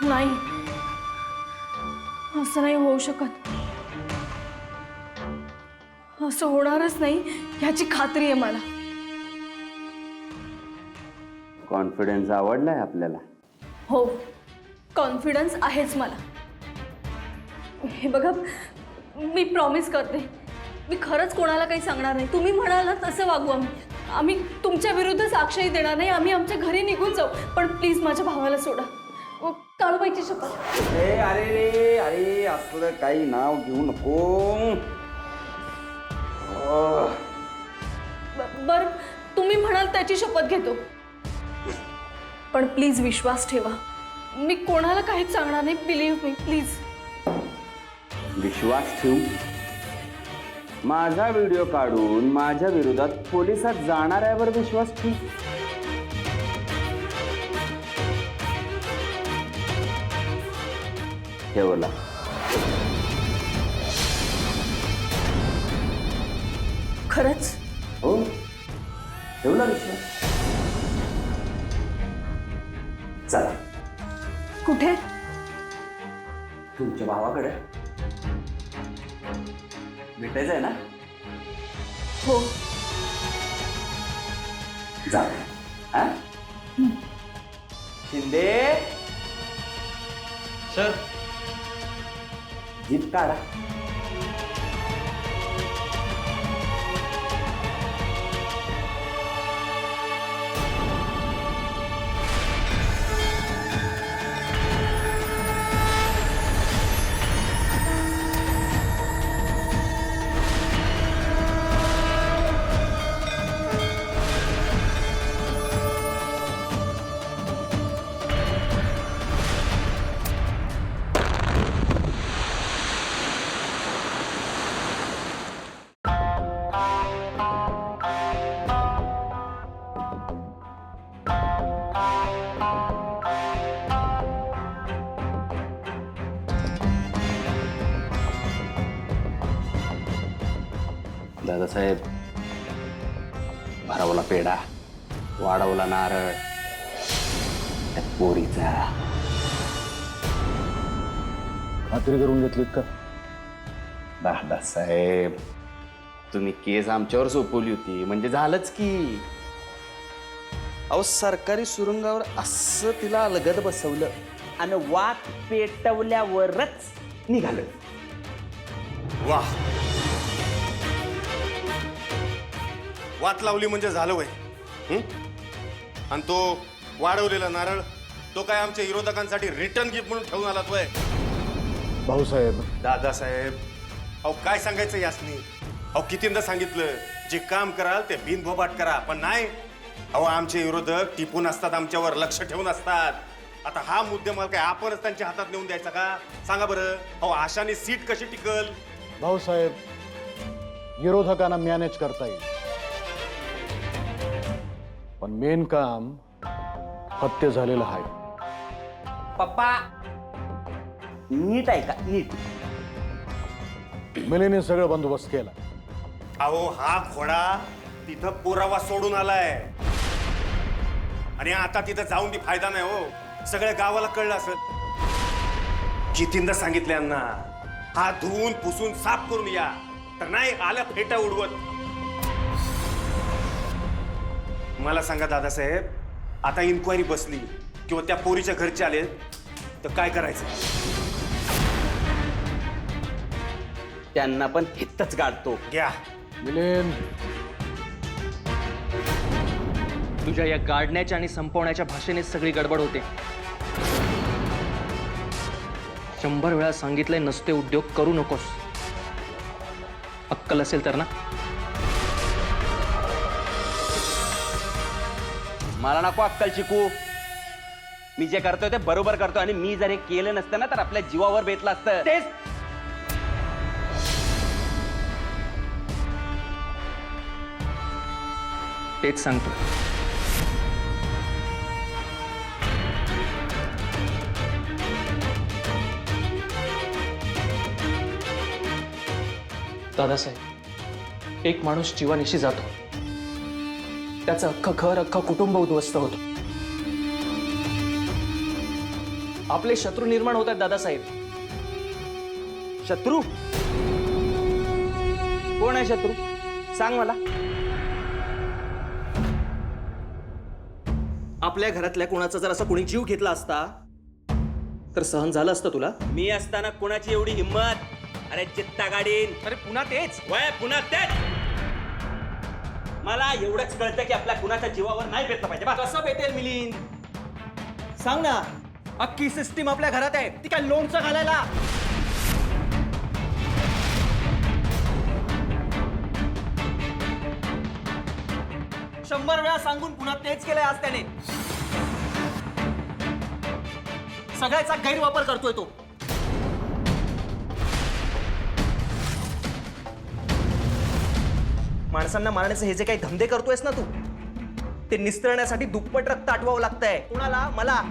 नाही, असं नाही होऊ शकत. असं होणारच नाही ह्याची खात्री आहे मला. कॉन्फिडन्स आवडलाय आपल्याला? हो, कॉन्फिडन्स आहेच मला. हे बघा, मी प्रॉमिस करते, मी खरंच कोणाला काही सांगणार नाही. तुम्ही म्हणाल ना तसं वागू आम्ही. आम्ही तुमच्या विरुद्ध साक्षही देणार नाही. आम्ही आमच्या घरी निघून जाऊ. पण प्लीज माझ्या भावाला सोडा. काळूबाईची शपथ. अरे रे अरे, असलं काही नाव घेऊ नको. बर, तुम्ही म्हणाल त्याची शपथ घेतो, पण प्लीज विश्वास ठेवा, मी कोणाला काहीच सांगणार नाही. Believe me, please. विश्वास ठेवू? माझा व्हिडिओ काढून माझ्या विरोधात पोलिसात जाणाऱ्यावर विश्वास ठेवू? ठेवला. खरंच? हो, ठेवला विश्वास. चला. कुठे? तुमच्या भावाकडे भेटायचंय ना? हो. जा. हा? शिंदे सर, जीप काढा. दादासाहेब, भरवला पेढा, वाढवला नारळ, त्या पोरीचा खात्री करून घेतलीत का? दादासाहेब, तुम्ही केस आमच्यावर सोपवली होती म्हणजे झालंच की. अहो, सरकारी सुरुंगावर असं तिला अलगद बसवलं आणि वाट पेटवल्यावरच निघालं. वाह, वाट लावली म्हणजे झालं वय. आणि तो वाढवलेला नारळ तो काय आमच्या विरोधकांसाठी रिटर्न गिफ्ट म्हणून ठेवून आला तोय. भाऊसाहेब, दादासाहेब, अहो काय सांगायचं यासनी. अहो कितींदा सांगितलं, जे काम कराल ते बिनबोबाट करा, पण नाही. अहो आमचे विरोधक टिपून असतात, आमच्यावर लक्ष ठेवून असतात. आता हा मुद्देमाल काय आपणच त्यांच्या हातात नेऊन द्यायचा का? सांगा बरं. अहो आशाने सीट कशी टिकल? भाऊसाहेब, विरोधकांना मॅनेज करता येईल, पण मेन काम फत्य झालेलं आहे. पप्पा नीट आहे का? नीट. मिलीने सगळं बंदोबस्त केला. अहो हा घोडा तिथं पुरावा सोडून आलाय आणि आता तिथं जाऊन ती फायदा नाही हो. सगळ्या गावाला कळलं असं. कितींदा सांगितलं यांना, हा धुवून पुसून साफ करून या, तर नाही आल्या फेटा उडवत. मला सांगा दादासाहेब, आता इन्क्वायरी बसली किंवा त्या पोरीच्या घरचे आले तर काय करायचं? त्यांना पण हितच गाडतो. घ्या. मिलिंद, तुझ्या या गाडण्याच्या आणि संपवण्याच्या भाषेने सगळी गडबड होते. 100 वेळा सांगितलंय नसते उद्योग करू नकोस. अक्कल असेल तर ना. मला नको अक्कल शिकू. मी जे करतोय ते बरोबर करतोय आणि मी जर हे केलं नसतं ना तर आपल्या जीवावर बेतलं असतं. तेच सांगतो. दादासाहेब, एक माणूस जीवानिशी जातो, त्याचं अख्खं घर, अख्खं कुटुंब उद्ध्वस्त होतं. आपले शत्रू निर्माण होत आहेत दादासाहेब. शत्रू? कोण आहे शत्रू? सांग मला. आपल्या घरातल्या कोणाचा जर असा कोणी जीव घेतला असता तर सहन झालं असतं तुला? मी असताना कोणाची एवढी हिंमत? अरे चित्ता गाडीन. अरे पुन्हा तेच. वय पुन्हा तेच. मला एवढंच कळतं की आपल्या कुणाच्या जीवावर नाही बेतलं पाहिजे बस. कसं भेटेल मिलिंद? सांग ना. अख्खी सिस्टीम आपल्या घरात आहे, ती काय लोणचं घालायला? शंभर वेळा सांगून पुन्हा तेच केलंय आज त्याने. सगळ्याचा गैरवापर करतोय तो. माणसांना मारण्याचे हे जे काही धंदे करतोयस ना तू, ते निस्तरण्यासाठी दुप्पट रक्त आटवावं लागतंय. कोणाला? मला.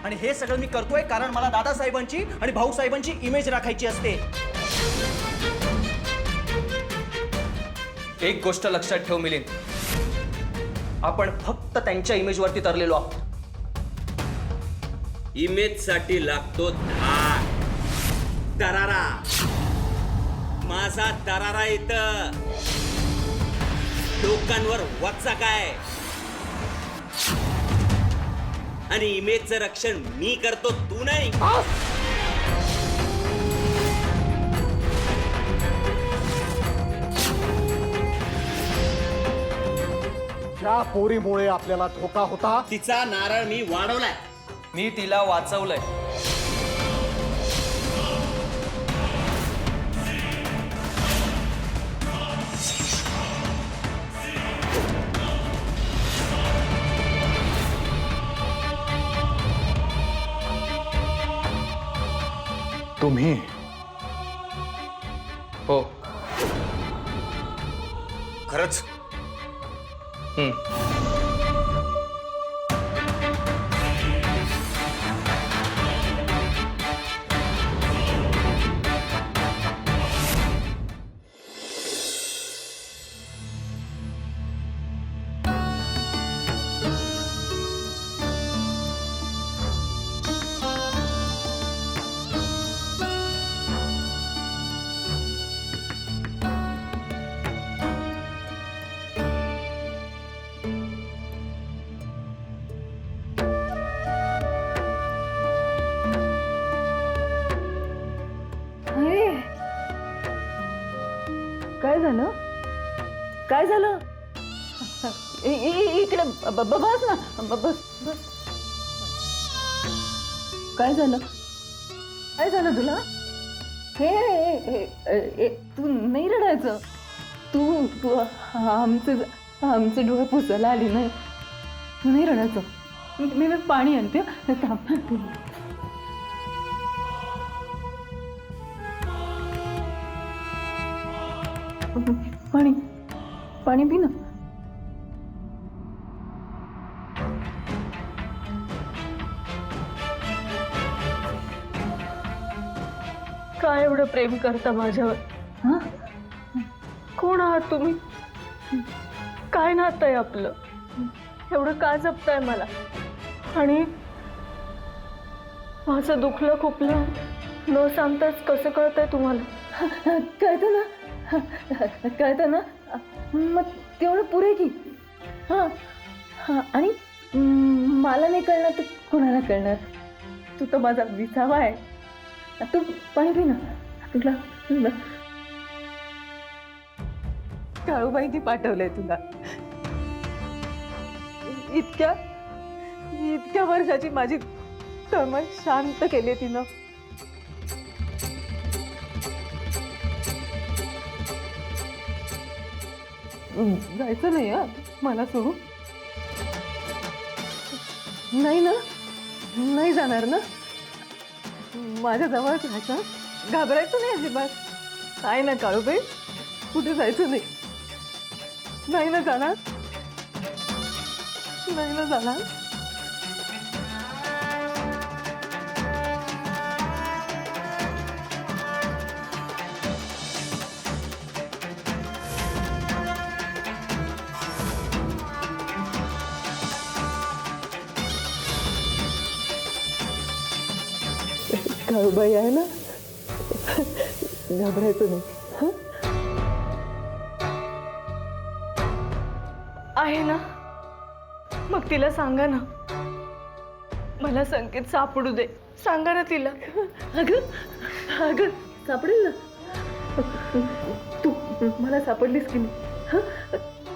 आणि हे सगळं मी करतोय कारण मला दादासाहेबांची आणि भाऊसाहेबांची इमेज राखायची असते. एक गोष्ट लक्षात ठेव मिलिंद, आपण फक्त त्यांच्या इमेजवरती तरलेलो आहोत. इमेज साठी लागतो धाक, दरारा. माझा दरारा इथं लोकांवर वचा काय, आणि इमेजचं रक्षण मी करतो, तू नाही. त्या पोरीमुळे आपल्याला धोका होता. तिचा नारळ मी वाढवलाय. मी तिला वाचवलंय. तुम्ही हो. खरंच? काय झालं? काय झालं? इकडे बस ना. बस. काय झालं? काय झालं तुला? हे तू नाही रडायचं. तू आमचे डोळे पुसायला आली नाही. तू नाही रडायचं. मी पाणी आणते. पाणी पी ना. काय एवढं प्रेम करता माझ्यावर? हा? कोण आहात तुम्ही? काय नातं आहे आपलं? एवढं का जपताय मला? आणि माझं दुखलं खुपलं न सांगताच कसं कळतंय तुम्हाला? कळतं ना, कळतं ना. मग तेवढं पुरे की. हां हां. आणि मला नाही कळणार तर कोणाला कळणार? तू तर माझा विसावा आहे. तू पाणी पी ना. तुला काळूबाईंनी पाठवलंय तुला. इतक्या वर्षाची माझी तळमळ शांत केली तिनं. जायचं नाही हा मला सोडून? नाही ना? नाही जाणार ना? माझ्या जवळच राहायचं. घाबरायचं नाही अजिबात. आहे ना काळूबाई? कुठे जायचं नाही. नाही ना जाणार? नाही ना जाणार? काळूबाई आहे ना, घाबरायचं नाही. हं? आहे ना, मग तिला सांगा ना, मला संकेत सापडू दे. सांगा ना तिला. अगं अगं सापडेल ना. तू मला सापडलीस की नाही, हं?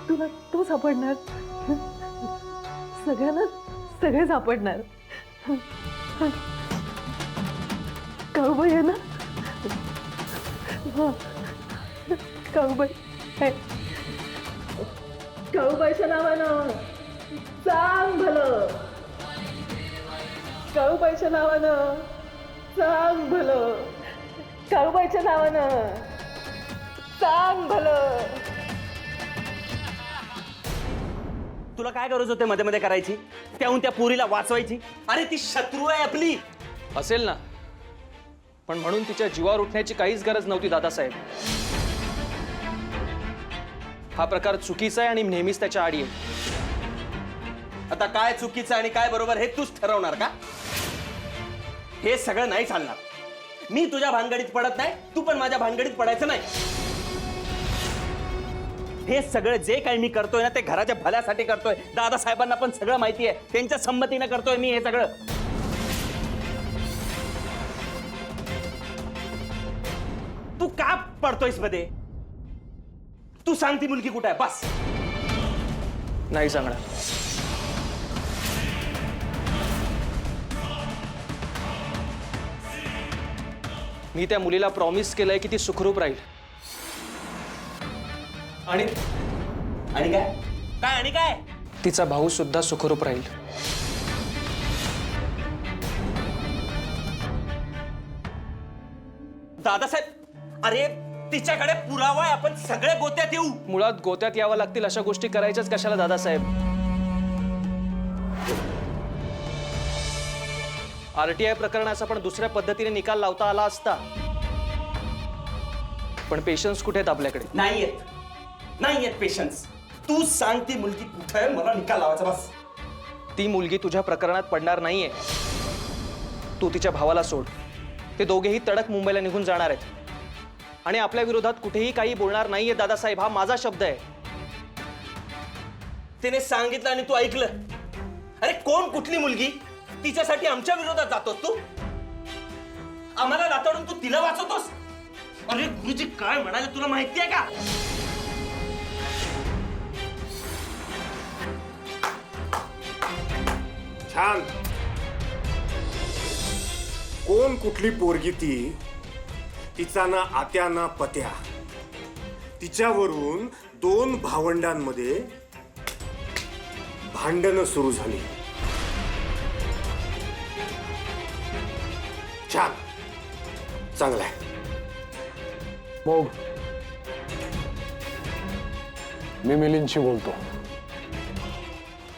तुला तो सापडणार. हं? सगळ्यांना सगळे सापडणार. काळूबाई आहे ना. हा, काळूबाई आहे. काळूबाईच्या नावानं सांग भलं. काळूबाईच्या नावानं सांग भलं. काळूबाईच्या नावानं सांग भलं. तुला काय गरज होते मध्ये मध्ये करायची? त्याहून त्या पोरीला वाचवायची? अरे ती शत्रू आहे आपली. असेल ना, पण म्हणून तिच्या जीवावर उठण्याची काहीच गरज नव्हती दादासाहेब. हा प्रकार चुकीचा आहे आणि नेहमीच त्याच्या आडी आहे. आता काय चुकीचं आणि काय बरोबर हे तूच ठरवणार का? हे सगळं नाही चालणार. मी तुझ्या भानगडीत पडत नाही, तू पण माझ्या भानगडीत पडायचं नाही. हे सगळं जे काही मी करतोय ना ते घराच्या भल्यासाठी करतोय. दादासाहेबांना पण सगळं माहिती आहे, त्यांच्या संमतीनं करतोय मी हे सगळं. तू का पडतोयस मध्ये? तू सांग ती मुलगी कुठे आहे बस. नाही सांगणार. मी त्या मुलीला प्रॉमिस केलंय की ती सुखरूप राहील. आणि आणि काय काय आणि काय? तिचा भाऊ सुद्धा सुखरूप राहील. दादासाहेब, अरे तिच्याकडे पुरावा आहे, आपण सगळे गोत्यात येऊ. मुळात गोत्यात यावं लागतील अशा गोष्टी करायच्याच कशाला दादासाहेब? आरटीआय प्रकरणाचा पण दुसऱ्या पद्धतीने निकाल लावता आला असता. पण पेशन्स कुठे आहेत आपल्याकडे? नाहीयेत पेशन्स. तू सांग ती मुलगी कुठे आहे, मला निकाल लावायचा बस. ती मुलगी तुझ्या प्रकरणात पडणार नाहीये. तू तिच्या भावाला सोड. ते दोघेही तडक मुंबईला निघून जाणार आहेत आणि आपल्या विरोधात कुठेही काही बोलणार नाहीये दादासाहेब. हा माझा शब्द आहे. तिने सांगितलं आणि तू ऐकलं. अरे कोण कुठली मुलगी? तिच्यासाठी आमच्या विरोधात जातोस तू? आम्हाला राताडून तू तिला वाचवतोस? अरे गुरुजी काय म्हणाले तुला माहिती आहे का? छान. कोण कुठली पोरगी ती? तिचा ना आत्या ना पत्या. तिच्यावरून 2 भावंडांमध्ये भांडणं सुरू झाली. छान, चांगलं आहे. मग मी मिलिंदशी बोलतो.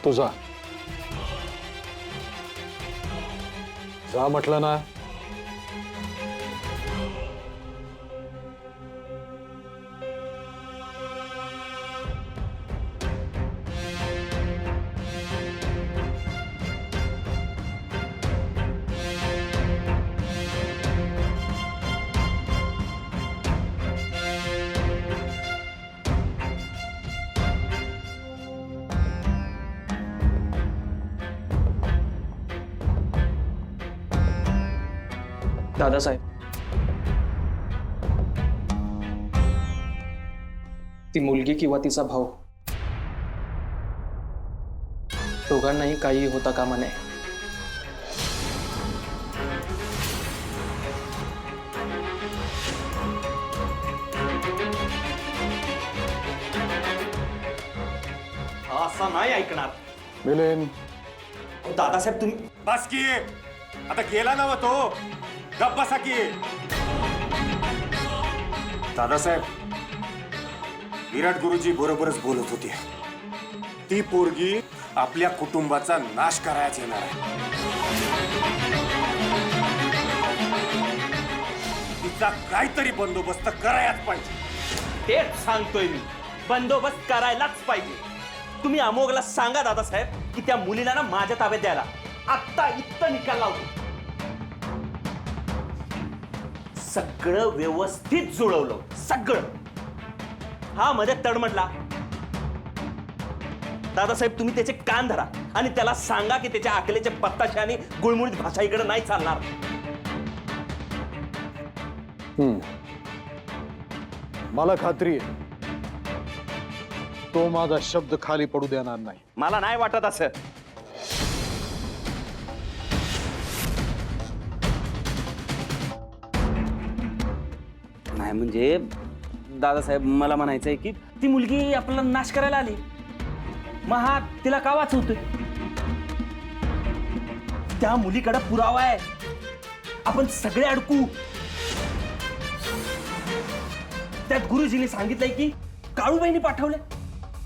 तुझा जा म्हटलं ना. दादासाहेब, ती मुलगी किंवा तिचा भाऊ दोघांनाही काही होता कामा नये. असं नाही ऐकणार. मिलिंद, दादासाहेब तुम्ही बस की, आता गेला ना तो. गप्प बसा की. दादासाहेब, विराट गुरुजी बरोबरच बोलत होते. ती पोरगी आपल्या कुटुंबाचा नाश करायच येणार आहे. तिचा काहीतरी बंदोबस्त करायच पाहिजे. तेच सांगतोय मी, बंदोबस्त करायलाच पाहिजे. तुम्ही अमोघला सांगा दादासाहेब की त्या मुलीला ना माझ्या ताब्यात द्यायला. आत्ता इतकं निकाल लावतो. सगळं व्यवस्थित जुळवलं, सगळं. हा मध्ये तडमडला. दादासाहेब तुम्ही त्याचे कान धरा आणि त्याला सांगा की त्याच्या अकलेचे पत्ताशे आणि गुळमुळीत भाषा इकडे नाही चालणार. मला खात्री आहे तो माझा शब्द खाली पडू देणार नाही. मला नाही वाटत असं. नाही म्हणजे दादासाहेब मला म्हणायचंय की ती मुलगी आपला नाश करायला आली, मग हा तिला का वाचवतोय? त्या मुलीकडे पुरावा आहे, आपण सगळे अडकू. त्यात गुरुजींनी सांगितलंय की काळूबाईंनी पाठवलंय.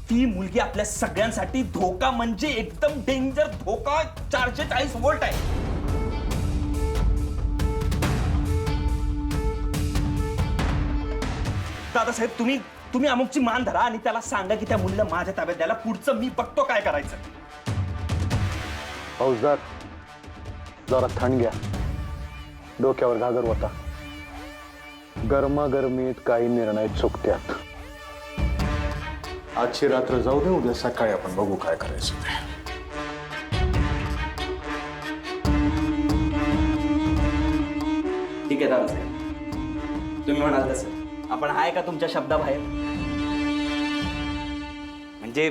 ती मुलगी आपल्या सगळ्यांसाठी धोका, म्हणजे एकदम डेंजर धोका. 440 वोल्ट आहे. दादासाहेब तुम्ही अमुकची मान धरा आणि त्याला सांगा की त्या मुलीला माझ्या ताब्यात द्यायला. पुढचं मी बघतो काय करायचं. फौजदार जरा थंड घ्या, डोक्यावर घागर होता. गरमागरमीत काही निर्णय चुकत्यात. आजची रात्र जाऊ दे, उद्या सकाळी आपण बघू काय करायचं ते. ठीक आहे दादासाहेब, तुम्ही म्हणाल तसं. आपण आहे का तुमच्या शब्दाबाहेर? म्हणजे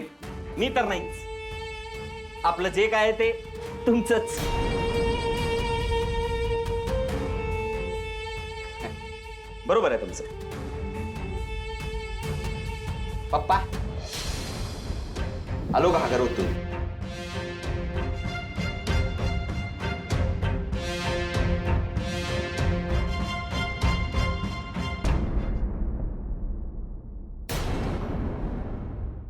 मी तर नाहीच. आपलं जे काय आहे ते तुमचंच. बरोबर आहे तुमचं. पप्पा आलो का घागर होतो.